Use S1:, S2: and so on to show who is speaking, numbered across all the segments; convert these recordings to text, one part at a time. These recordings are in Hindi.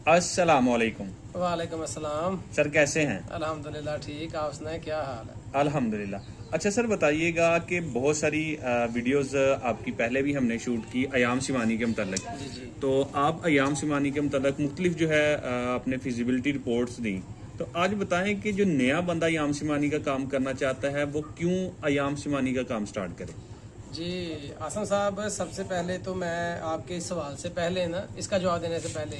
S1: अस्सलाम वालेकुम।
S2: वालेकुम अस्सलाम।
S1: सर कैसे हैं?
S2: अल्हम्दुलिल्लाह ठीक। आप सुनाएं क्या हाल है?
S1: अल्हम्दुलिल्लाह। अच्छा सर बताइएगा कि बहुत सारी वीडियोस आपकी पहले भी हमने शूट की अयाम सिमानी के मतलब।
S2: जी जी।
S1: तो आप अयाम सिमानी के मतलब मुख्तलिफ जो है अपने फिजिबिलिटी रिपोर्ट्स दी। तो आज बताएं कि जो नया बंदा अयाम सिमानी का काम करना चाहता है वो क्यों अयाम सिमानी का काम स्टार्ट करे?
S2: जी आसन साहब, सबसे पहले तो मैं आपके इस सवाल से पहले ना, इसका जवाब देने से पहले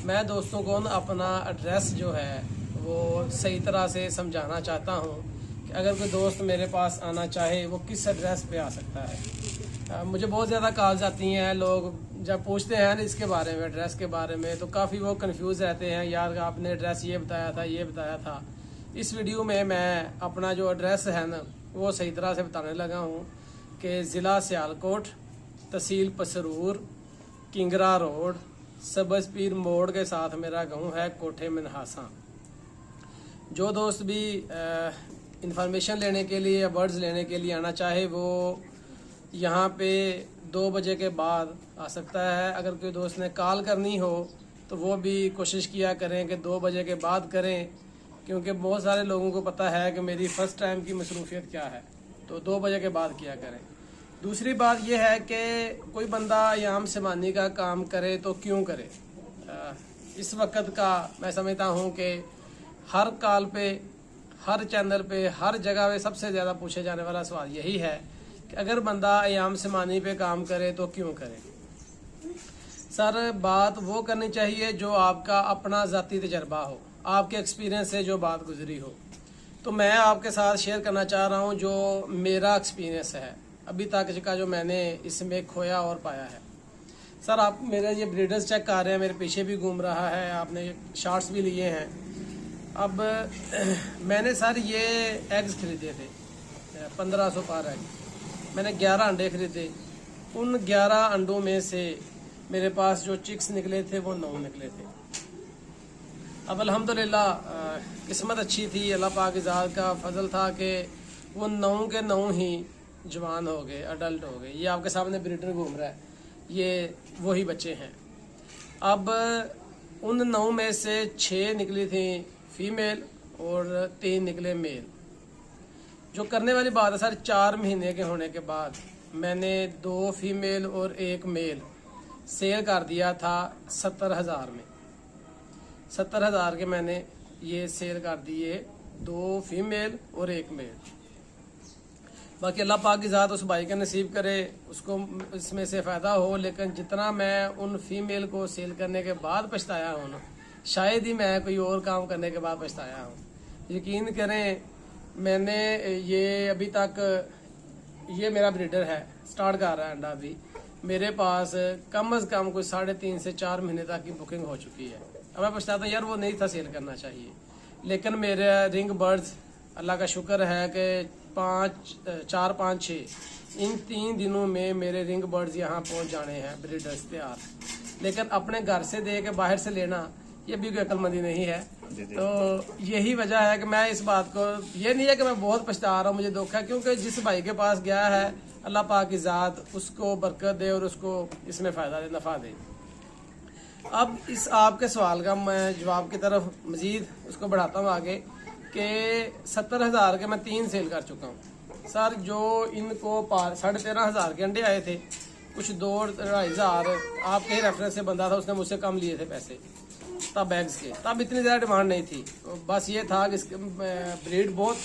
S2: मैं दोस्तों को ना अपना एड्रेस जो है वो सही तरह से समझाना चाहता हूँ कि अगर कोई दोस्त मेरे पास आना चाहे वो किस एड्रेस पे आ सकता है। मुझे बहुत ज़्यादा कॉल्स आती हैं, लोग जब पूछते हैं ना इसके बारे में, एड्रेस के बारे में, तो काफ़ी वो कंफ्यूज रहते हैं, यार आपने एड्रेस ये बताया था ये बताया था। इस वीडियो में मैं अपना जो एड्रेस है ना वो सही तरह से बताने लगा हूँ कि ज़िला सियालकोट, तहसील पसरूर, किंगरा रोड, सबजपीर मोड़ के साथ मेरा गांव है कोठे मनहासा। जो दोस्त भी इंफॉर्मेशन लेने के लिए या बर्ड्स लेने के लिए आना चाहे वो यहाँ पे 2 बजे के बाद आ सकता है। अगर कोई दोस्त ने कॉल करनी हो तो वो भी कोशिश किया करें कि 2 बजे के बाद करें, क्योंकि बहुत सारे लोगों को पता है कि मेरी फ़र्स्ट टाइम की मसरूफियत क्या है, तो 2 बजे के बाद किया करें। दूसरी बात यह है कि कोई बंदा अयाम सिमानी का काम करे तो क्यों करे। इस वक्त का मैं समझता हूँ कि हर कॉल पे, हर चैनल पे, हर जगह पे सबसे ज़्यादा पूछे जाने वाला सवाल यही है कि अगर बंदा अयाम सिमानी पे काम करे तो क्यों करे। सर बात वो करनी चाहिए जो आपका अपना ज़ाती तजर्बा हो, आपके एक्सपीरियंस से जो बात गुजरी हो। तो मैं आपके साथ शेयर करना चाह रहा हूँ जो मेरा एक्सपीरियंस है अभी तक का, जो मैंने इसमें खोया और पाया है। सर आप मेरे ये ब्रीडर्स चेक कर रहे हैं, मेरे पीछे भी घूम रहा है, आपने शॉट्स भी लिए हैं। अब मैंने सर ये एग्स खरीदे थे 1500 पार एग। मैंने 11 अंडे खरीदे। उन 11 अंडों में से मेरे पास जो चिक्स निकले थे वो 9 निकले थे। अब अल्हम्दुलिल्लाह किस्मत अच्छी थी, अल्लाह पाक की ज़ात का फजल था कि वो 9 के 9 ही जवान हो गए, अडल्ट हो गए। ये आपके सामने ब्रीडर घूम रहा है, ये वही बच्चे हैं। अब उन 9 में से 6 निकली थी फीमेल और 3 निकले मेल। जो करने वाली बात है सर, 4 महीने के होने के बाद मैंने 2 फीमेल और 1 मेल सेल कर दिया था 70,000 में। 70,000 के मैंने ये सेल कर दिए, 2 फीमेल और 1 मेल। बाकी अल्लाह पाक की ज़ात उस भाई का नसीब करे, उसको इसमें से फ़ायदा हो। लेकिन जितना मैं उन फीमेल को सेल करने के बाद पछताया हूँ ना, शायद ही मैं कोई और काम करने के बाद पछताया हूँ। यकीन करें, मैंने ये अभी तक, ये मेरा ब्रीडर है, स्टार्ट कर रहा है अंडा भी। मेरे पास कम से कम कोई 3.5 से 4 महीने तक की बुकिंग हो चुकी है। अब मैं पछताता हूँ यार, वो नहीं था सेल करना चाहिए। लेकिन मेरे रिंग बर्ड्स, अल्लाह का शुक्र है कि 4, 5, 6 इन 3 दिनों में मेरे रिंग बर्ड्स यहाँ पहुँच जाने हैं, ब्रीडर्स तैयार। लेकिन अपने घर से दे के बाहर से लेना ये भी कोई अक्लमंदी नहीं है। तो यही वजह है कि मैं इस बात को, ये नहीं है कि मैं बहुत पछता रहा हूँ, मुझे दुख है, क्योंकि जिस भाई के पास गया है अल्लाह पाक की ज़ात उसको बरकत दे और उसको इसमें फ़ायदा दे, नफ़ा दे। अब इस आपके सवाल का मैं जवाब की तरफ मज़ीद उसको बढ़ाता हूँ आगे कि 70,000 के मैं 3 सेल कर चुका हूँ। सर जो इनको 13,500 के अंडे आए थे, कुछ 2-2,500 आपके ही रेफरेंस से बंदा था, उसने मुझसे कम लिए थे पैसे तब बैग्स के। तब इतनी ज़्यादा डिमांड नहीं थी, बस ये था कि इसके ब्रीड बहुत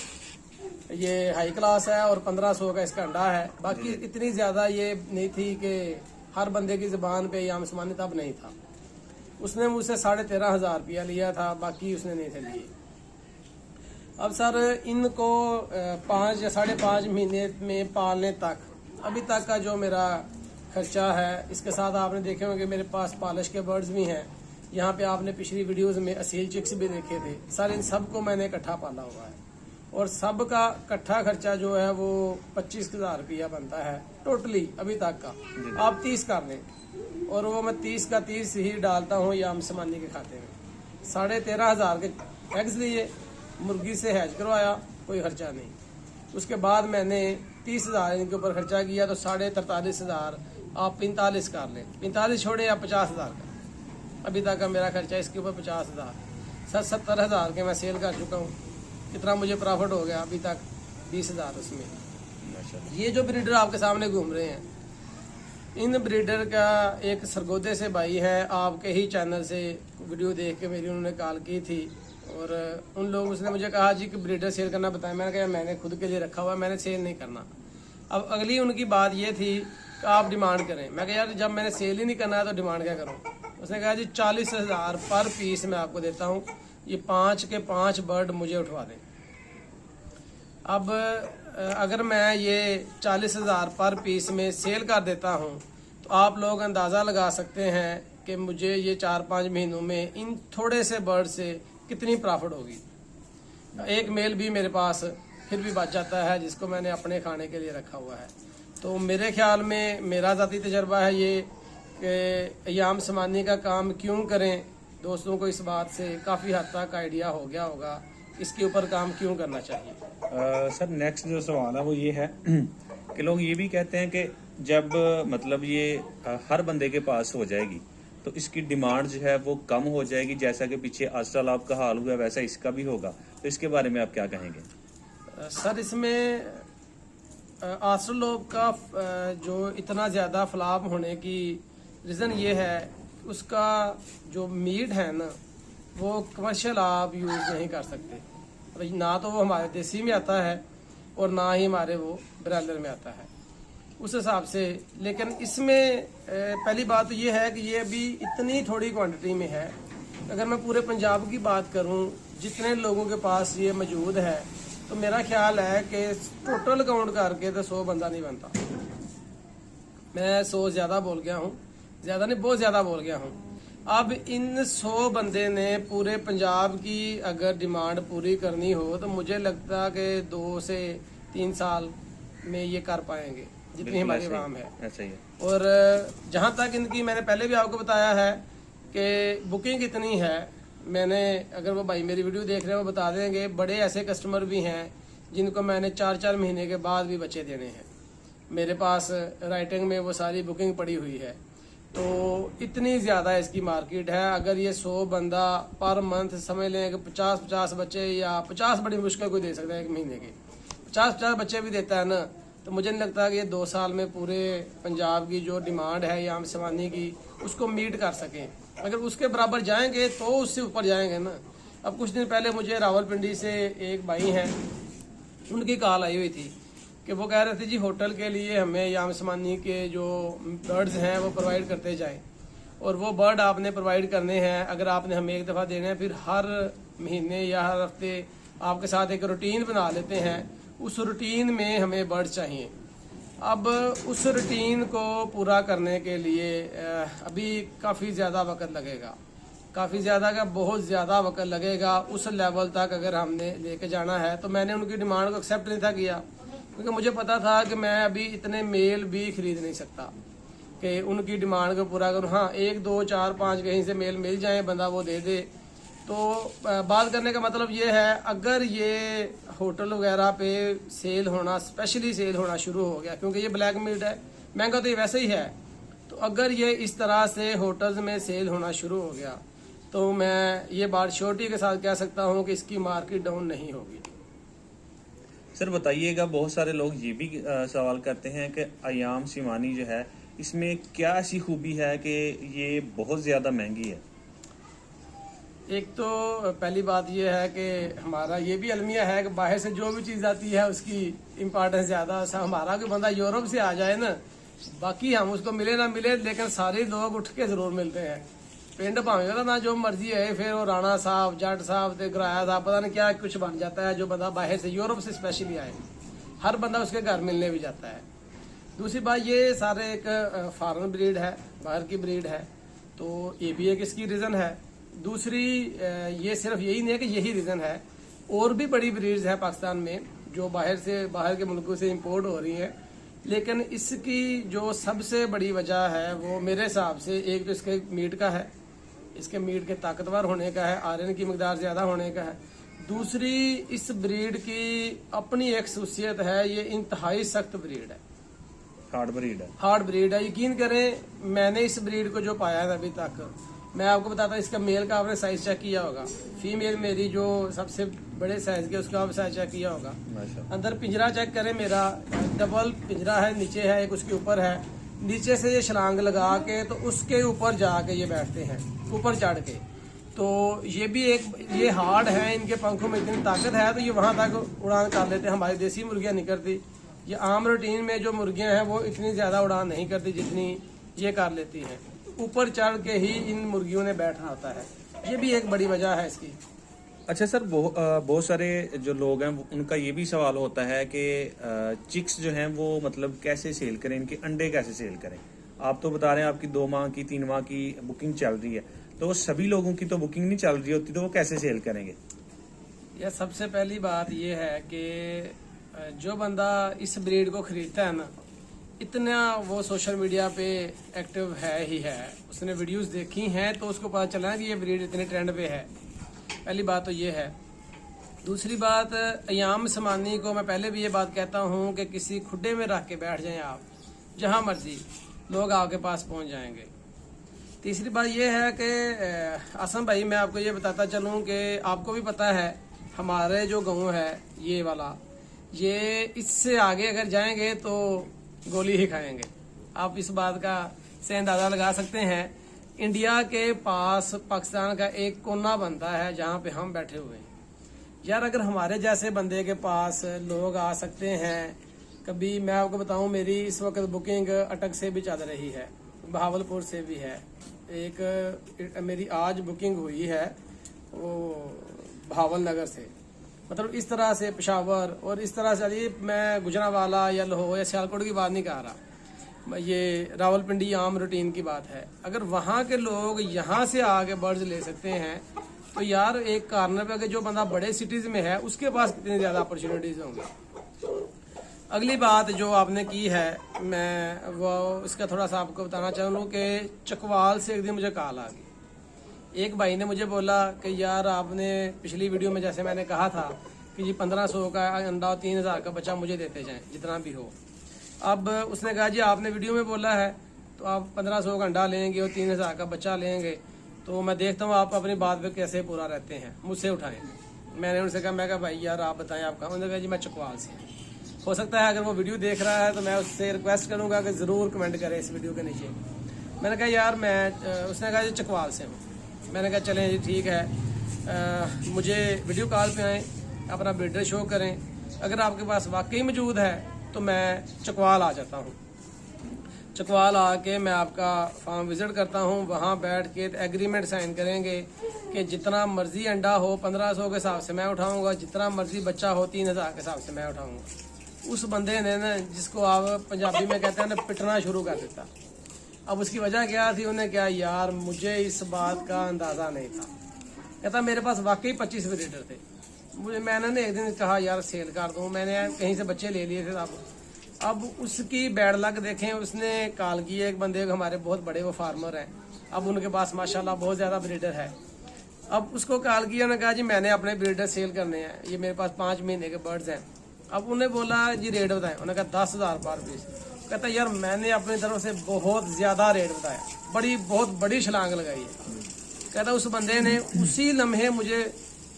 S2: ये हाई क्लास है और 1500 का इसका अंडा है। बाकी इतनी ज़्यादा ये नहीं थी कि हर बंदे की ज़बान पे अयाम सिमानी तब नहीं था। उसने मुझसे 13,500 रुपया लिया था, बाकी उसने नहीं थे लिए। अब सर इनको 5 या 5.5 महीने में पालने तक, अभी तक का जो मेरा खर्चा है, इसके साथ आपने देखे होंगे मेरे पास पॉलिश के बर्ड्स भी हैं। यहाँ पे आपने पिछली वीडियोस में असील चिक्स भी देखे थे। सर इन सब को मैंने इकट्ठा पाला हुआ है और सब का इकट्ठा खर्चा जो है वो 25,000 रुपया बनता है टोटली अभी तक का। आप 30 कर लें और वो मैं 30 का 30 ही डालता हूँ अयाम सिमानी के खाते में। 13,500 के एग्स लिए, मुर्गी से हैज करवाया, कोई खर्चा नहीं। उसके बाद मैंने 30,000 इनके ऊपर खर्चा किया, तो 43,500 आप 45 कर लें, 45 छोड़े या 50,000 का। अभी तक का मेरा खर्चा इसके ऊपर 50,000, 70,000 के मैं सेल कर चुका हूँ। कितना मुझे प्रॉफिट हो गया अभी तक, 20,000 उसमें।
S1: माशाल्लाह।
S2: ये जो ब्रीडर आपके सामने घूम रहे हैं, इन ब्रीडर का एक सरगोदे से भाई है, आपके ही चैनल से वीडियो देख के मेरी उन्होंने कॉल की थी और उन लोग उसने मुझे कहा जी कि ब्रीडर सेल करना बताया। मैंने कहा मैंने खुद के लिए रखा हुआ है, मैंने सेल नहीं करना। अब अगली उनकी बात ये थी कि आप डिमांड करें। मैं कहा यार जब मैंने सेल ही नहीं करना है तो डिमांड क्या करूँ। उसने कहा जी 40,000 पर पीस मैं आपको देता हूँ, ये 5 के 5 बर्ड मुझे उठवा दें। अब अगर मैं ये 40,000 पर पीस में सेल कर देता हूँ तो आप लोग अंदाज़ा लगा सकते हैं कि मुझे ये 4-5 महीनों में इन थोड़े से बर्ड से कितनी प्रॉफिट होगी। एक मेल भी मेरे पास फिर भी बच जाता है जिसको मैंने अपने खाने के लिए रखा हुआ है। तो मेरे ख्याल में मेरा ज़ाती तजर्बा है ये कि अय्याम समानी का काम क्यों करें। दोस्तों को इस बात से काफ़ी हद तक आइडिया हो गया होगा इसके ऊपर काम क्यों करना चाहिए।
S1: सर नेक्स्ट जो सवाल है वो ये है कि लोग ये भी कहते हैं कि जब मतलब ये हर बंदे के पास हो जाएगी तो इसकी डिमांड जो है वो कम हो जाएगी, जैसा कि पीछे आजकल आपका हाल हुआ वैसा इसका भी होगा। तो इसके बारे में आप क्या कहेंगे?
S2: सर इसमें आस्ट्रोलोब का जो इतना ज़्यादा फ्लॉप होने की रीज़न ये है उसका जो मीट है ना वो कमर्शियल आप यूज़ नहीं कर सकते। ना तो वो हमारे देसी में आता है और ना ही हमारे वो ब्रायलर में आता है उस हिसाब से। लेकिन इसमें पहली बात तो ये है कि ये अभी इतनी थोड़ी क्वांटिटी में है। अगर मैं पूरे पंजाब की बात करूं जितने लोगों के पास ये मौजूद है तो मेरा ख्याल है कि टोटल काउंट करके तो 100 बंदा नहीं बनता। मैं 100 ज़्यादा बोल गया हूँ, ज़्यादा नहीं बहुत ज़्यादा बोल गया हूँ। अब इन 100 बंदे ने पूरे पंजाब की अगर डिमांड पूरी करनी हो तो मुझे लगता कि 2 से 3 साल में ये कर पाएंगे जितनी हमारी आवाम है।
S1: ऐसा ही है।
S2: और जहाँ तक इनकी मैंने पहले भी आपको बताया है कि बुकिंग कितनी है, मैंने अगर वो भाई मेरी वीडियो देख रहे हैं वो बता देंगे। बड़े ऐसे कस्टमर भी हैं जिनको मैंने 4-4 महीने के बाद भी बच्चे देने हैं। मेरे पास राइटिंग में वो सारी बुकिंग पड़ी हुई है। तो इतनी ज़्यादा इसकी मार्केट है। अगर ये 100 बंदा पर मंथ समझ लें कि 50-50 बच्चे या 50 बड़ी मुश्किल कोई दे सकता है एक महीने के, 50-50 बच्चे भी देता है ना, तो मुझे नहीं लगता कि ये 2 साल में पूरे पंजाब की जो डिमांड है या समानी की उसको मीट कर सकें। अगर उसके बराबर जाएंगे तो उससे ऊपर जाएंगे ना। अब कुछ दिन पहले मुझे रावलपिंडी से एक भाई हैं, उनकी कॉल आई हुई थी कि वो कह रहे थे जी होटल के लिए हमें याम समानी के जो बर्ड्स हैं वो प्रोवाइड करते जाएं और वो बर्ड आपने प्रोवाइड करने हैं। अगर आपने हमें एक दफ़ा देना है फिर हर महीने या हर हफ्ते आपके साथ एक रूटीन बना लेते हैं, उस रूटीन में हमें बर्ड चाहिए। अब उस रूटीन को पूरा करने के लिए अभी काफ़ी ज़्यादा वक्त लगेगा, काफ़ी ज़्यादा का बहुत ज़्यादा वक्त लगेगा। उस लेवल तक अगर हमने लेके जाना है तो मैंने उनकी डिमांड को एक्सेप्ट नहीं था किया, क्योंकि मुझे पता था कि मैं अभी इतने मेल भी खरीद नहीं सकता कि उनकी डिमांड को पूरा करूँ। हाँ 1, 2, 4, 5 कहीं से मेल मिल जाए बंदा वो दे दे। तो बात करने का मतलब ये है अगर ये होटल वगैरह पे सेल होना, स्पेशली सेल होना शुरू हो गया, क्योंकि ये ब्लैक मीट है, महंगा तो ये वैसे ही है, तो अगर ये इस तरह से होटल्स में सेल होना शुरू हो गया तो मैं ये बात श्योरिटी के साथ कह सकता हूँ कि इसकी मार्केट डाउन नहीं होगी।
S1: सर बताइएगा, बहुत सारे लोग ये भी सवाल करते हैं कि अय्याम शिमानी जो है इसमें क्या ऐसी खूबी है कि ये बहुत ज़्यादा महंगी है?
S2: एक तो पहली बात यह है कि हमारा ये भी अलमिया है कि बाहर से जो भी चीज़ आती है उसकी इम्पोर्टेंस ज़्यादा। हमारा कोई बंदा यूरोप से आ जाए ना, बाकी हम उसको मिले ना मिले लेकिन सारे लोग उठ के ज़रूर मिलते हैं। पिंड भावेगा ना जो मर्जी है, फिर वो राणा साहब, जट साहब, गराया साहब, पता नहीं क्या कुछ बन जाता है। जो बंदा बाहर से यूरोप से स्पेशली आए, हर बंदा उसके घर मिलने भी जाता है। दूसरी बात ये सारे एक फॉरेन ब्रीड है, बाहर की ब्रीड है, तो ये भी एक इसकी रीज़न है। दूसरी ये सिर्फ यही नहीं है कि यही रीज़न है, और भी बड़ी ब्रीड्स हैं पाकिस्तान में जो बाहर के मुल्कों से इंपोर्ट हो रही हैं। लेकिन इसकी जो सबसे बड़ी वजह है वो मेरे हिसाब से एक तो इसके मीट का है, इसके मीट के ताकतवर होने का है, आयरन की मकदार ज़्यादा होने का है। दूसरी इस ब्रीड की अपनी एक खासियत है, ये इंतहाई सख्त ब्रीड है,
S1: हार्ड ब्रीड है।
S2: हार्ड ब्रीड है। यकीन करें मैंने इस ब्रीड को जो पाया है अभी तक, मैं आपको बताता हूँ, इसका मेल का आपने साइज चेक किया होगा, फीमेल मेरी जो सबसे बड़े साइज के उसका आपने साइज चेक किया होगा।
S1: माशाल्लाह।
S2: अंदर पिंजरा चेक करें, मेरा डबल पिंजरा है, नीचे है एक उसके ऊपर है, नीचे से ये छलांग लगा के तो उसके ऊपर जाके ये बैठते हैं, ऊपर चढ़ के। तो ये भी एक, ये हार्ड है, इनके पंखों में इतनी ताकत है तो ये वहां तक उड़ान कर लेते हैं। हमारी देसी मुर्गियां नहीं करती, ये आम रूटीन में जो मुर्गियां हैं वो इतनी ज्यादा उड़ान नहीं करती जितनी ये कर लेती हैं। ऊपर चढ़ के ही इन मुर्गियों ने बैठना होता है, ये भी एक बड़ी वजह है इसकी।
S1: अच्छा सर, बहुत सारे जो लोग हैं उनका ये भी सवाल होता है कि चिक्स जो हैं वो मतलब कैसे सेल करें, इनके अंडे कैसे सेल करें। आप तो बता रहे हैं आपकी 2 माह की 3 माह की बुकिंग चल रही है, तो सभी लोगों की तो बुकिंग नहीं चल रही होती, तो वो कैसे सेल करेंगे?
S2: यह सबसे पहली बात ये है कि जो बंदा इस ब्रीड को खरीदता है ना, इतना वो सोशल मीडिया पे एक्टिव है ही है, उसने वीडियोस देखी हैं तो उसको पता चला कि ये ब्रीड इतने ट्रेंड पे है। पहली बात तो ये है। दूसरी बात, अयाम समानी को मैं पहले भी ये बात कहता हूँ कि किसी खुड्डे में रख के बैठ जाएं आप, जहाँ मर्जी लोग आपके पास पहुँच जाएंगे। तीसरी बात यह है कि आसम भाई, मैं आपको ये बताता चलूँ कि आपको भी पता है हमारे जो गाँव है ये वाला, ये इससे आगे अगर जाएंगे तो गोली ही खाएंगे। आप इस बात का से अंदाजा लगा सकते हैं। इंडिया के पास पाकिस्तान का एक कोना बनता है जहाँ पे हम बैठे हुए हैं। यार अगर हमारे जैसे बंदे के पास लोग आ सकते हैं, कभी मैं आपको बताऊं, मेरी इस वक्त बुकिंग अटक से भी चल रही है, बहावलपुर से भी है, एक मेरी आज बुकिंग हुई है वो भावल नगर से, मतलब इस तरह से पेशावर और इस तरह से। ये मैं गुजरांवाला या लाहौर या सियालकोट की बात नहीं कर रहा, ये रावलपिंडी आम रूटीन की बात है। अगर वहाँ के लोग यहाँ से आके बर्ड्स ले सकते हैं तो यार एक कॉर्नर पे अगर जो बंदा बड़े सिटीज में है उसके पास कितनी ज्यादा अपॉर्चुनिटीज होंगी। अगली बात जो आपने की है, मैं वो इसका थोड़ा सा आपको बताना चाहूँ कि चकवाल से एक दिन मुझे कॉल आ गई। एक भाई ने मुझे बोला कि यार आपने पिछली वीडियो में जैसे मैंने कहा था कि जी 1500 का अंडा और 3000 का बच्चा मुझे देते जाएं जितना भी हो। अब उसने कहा जी आपने वीडियो में बोला है तो आप 1500 का अंडा लेंगे और 3000 का बच्चा लेंगे, तो मैं देखता हूँ आप अपनी बात पे कैसे पूरा रहते हैं, मुझसे उठाएं। मैंने उनसे कहा, मैं कहा भाई यार आप बताएं आप कहाँ। उन्होंने कहा जी मैं चकवाल से। हो सकता है अगर वो वीडियो देख रहा है तो मैं उससे रिक्वेस्ट करूंगा कि ज़रूर कमेंट करें इस वीडियो के नीचे। मैंने कहा यार उसने कहा जी चकवाल से हूँ। मैंने कहा चलें जी ठीक है, मुझे वीडियो कॉल पे आएँ, अपना ब्रीडर शो करें, अगर आपके पास वाकई मौजूद है तो मैं चकवाल आ जाता हूँ। चकवाल आके मैं आपका फार्म विजिट करता हूँ, वहाँ बैठ के एग्रीमेंट साइन करेंगे कि जितना मर्जी अंडा हो 1500 के हिसाब से मैं उठाऊंगा, जितना मर्जी बच्चा हो 3000 के हिसाब से मैं उठाऊंगा। उस बंदे ने ना, जिसको आप पंजाबी में कहते हैं ना, पिटना शुरू कर देता। अब उसकी वजह क्या थी, उन्हें क्या, यार मुझे इस बात का अंदाजा नहीं था। कहता मेरे पास वाकई 25 ब्रीडर थे। मैंने ना एक दिन कहा यार सेल कर दूं, मैंने कहीं से बच्चे ले लिए थे। अब उसकी बैड लक देखें, उसने कॉल किया एक बंदे को, हमारे बहुत बड़े वो फार्मर हैं, अब उनके पास माशाल्लाह बहुत ज़्यादा ब्रीडर है। अब उसको कॉल किया, उन्होंने कहा जी मैंने अपने ब्रीडर सेल करने हैं, ये मेरे पास 5 महीने के बर्ड्स हैं। अब उन्हें बोला जी रेट बताएं, उन्होंने कहा 10,000 पर पीस। कहता यार मैंने अपनी तरफ से बहुत ज़्यादा रेट बताया, बहुत बड़ी छलांग लगाई है। कहता उस बंदे ने उसी लम्हे मुझे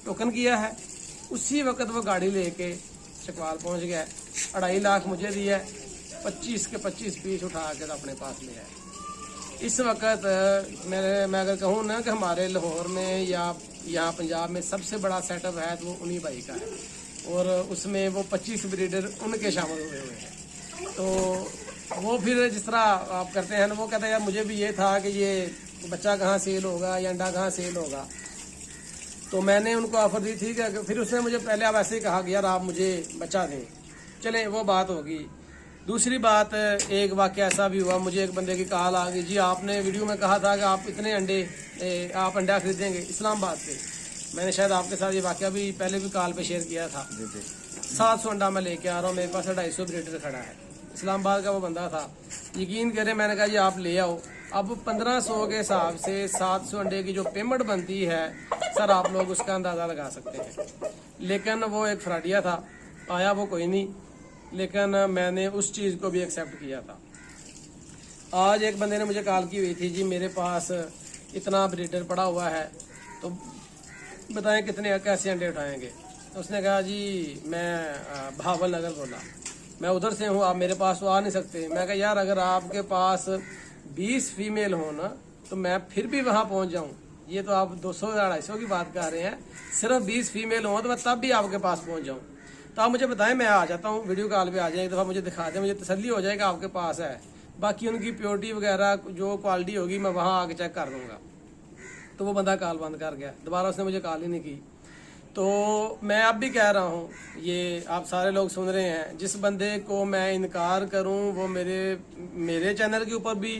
S2: टोकन किया है, उसी वक्त वो गाड़ी लेके चकवाल पहुंच गया, 2.5 लाख मुझे दिया, 25 के 25 पीस उठा के अपने पास ले आए। इस वक्त मैं अगर कहूँ ना कि हमारे लाहौर में या यहाँ पंजाब में सबसे बड़ा सेटअप है तो वो उन्हीं भाई का है, और उसमें वो 25 ब्रीडर उनके शामिल हुए हैं। तो वो फिर जिस तरह आप करते हैं ना, वो कहते हैं यार मुझे भी ये था कि ये बच्चा कहाँ सेल होगा या अंडा कहाँ सेल होगा, तो मैंने उनको ऑफर दी थी कि फिर उसने मुझे पहले आप ऐसे ही कहा कि यार आप मुझे बच्चा दें। चले वो बात होगी। दूसरी बात, एक वाक़या ऐसा भी हुआ, मुझे एक बंदे की कॉल आ गई, जी आपने वीडियो में कहा था कि आप इतने अंडे आप अंडा खरीदेंगे इस्लामाबाद से। मैंने शायद आपके साथ ये वाक़या भी पहले भी कॉल पे शेयर किया था। 700 अंडा मैं लेके आ रहा हूँ, मेरे पास 250 ब्रीडर खड़ा है, इस्लामाबाद का वो बंदा था। यकीन करें, मैंने कहा जी आप ले आओ। अब 1500 के हिसाब से 700 अंडे की जो पेमेंट बनती है सर, आप लोग उसका अंदाज़ा लगा सकते हैं। लेकिन वो एक फ्रॉडिया था, आया वो कोई नहीं, लेकिन मैंने उस चीज़ को भी एक्सेप्ट किया था। आज एक बंदे ने मुझे कॉल की हुई थी, जी मेरे पास इतना ब्रीडर पड़ा हुआ है, तो बताएं कितने कैसे अंडे उठाएंगे। तो उसने कहा जी मैं भावल नगर बोला, मैं उधर से हूँ, आप मेरे पास तो आ नहीं सकते। मैं कहा यार अगर आपके पास 20 फीमेल हो ना तो मैं फिर भी वहाँ पहुँच जाऊँ, ये तो आप 200-250 की बात कर रहे हैं, सिर्फ 20 फीमेल हो तो मैं तब भी आपके पास पहुँच जाऊँ। तो आप मुझे बताएं, मैं आ जाता हूँ, वीडियो कॉल पे आ जाए, एक दफ़ा मुझे दिखा दें, मुझे तसल्ली हो जाएगा आपके पास है, बाकी उनकी प्योरिटी वगैरह जो क्वालिटी होगी मैं वहाँ आके चेक कर दूँगा। तो वो बंदा कॉल बंद कर गया, दोबारा उसने मुझे कॉल ही नहीं की। तो मैं अब भी कह रहा हूँ, ये आप सारे लोग सुन रहे हैं, जिस बंदे को मैं इनकार करूँ वो मेरे चैनल के ऊपर भी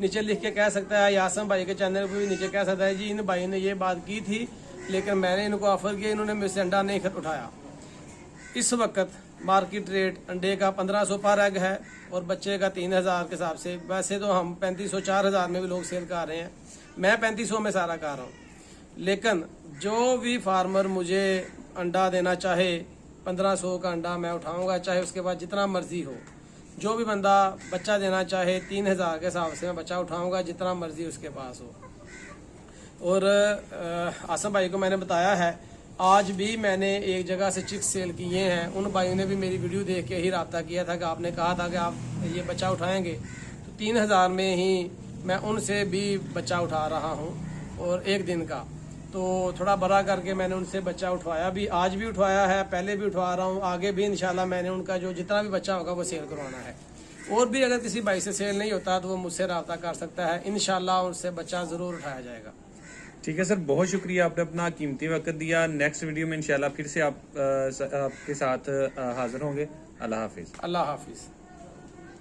S2: नीचे लिख के कह सकता है, यासम भाई के चैनल पर भी नीचे कह सकता है जी इन भाई ने ये बात की थी लेकिन मैंने इनको ऑफर किया, इन्होंने मेरे से अंडा नहीं उठाया। इस वक्त मार्केट रेट अंडे का 1500 पर एग है और बच्चे का 3000 के हिसाब से। वैसे तो हम 3500-4000 में भी लोग सेल कर रहे हैं, मैं 3500 में सारा कर रहा हूँ। लेकिन जो भी फार्मर मुझे अंडा देना चाहे 1500 का अंडा मैं उठाऊंगा, चाहे उसके बाद जितना मर्जी हो। जो भी बंदा बच्चा देना चाहे 3000 के हिसाब से मैं बच्चा उठाऊंगा, जितना मर्जी उसके पास हो। और आसम भाई को मैंने बताया है, आज भी मैंने एक जगह से चिक्स सेल किए हैं, उन भाइयों ने भी मेरी वीडियो देख के ही रब्ता किया था कि आपने कहा था कि आप ये बच्चा उठाएंगे, तो 3000 में ही मैं उनसे भी बच्चा उठा रहा हूँ और एक दिन का। तो थोड़ा बड़ा करके मैंने उनसे बच्चा उठवाया भी, आज भी उठवाया है, पहले भी उठवा रहा हूँ, आगे भी इंशाल्लाह मैंने उनका जो जितना भी बच्चा होगा वो सेल करवाना है। और भी अगर किसी भाई से सेल नहीं होता तो वो मुझसे रब्ता कर सकता है, इंशाल्लाह उनसे बच्चा ज़रूर उठाया जाएगा।
S1: ठीक है सर, बहुत शुक्रिया, आपने अपना कीमती वक्त दिया। नेक्स्ट वीडियो में इंशाल्लाह फिर से आपके साथ हाजिर होंगे। अल्लाह हाफिज़।
S2: अल्लाह हाफिज़।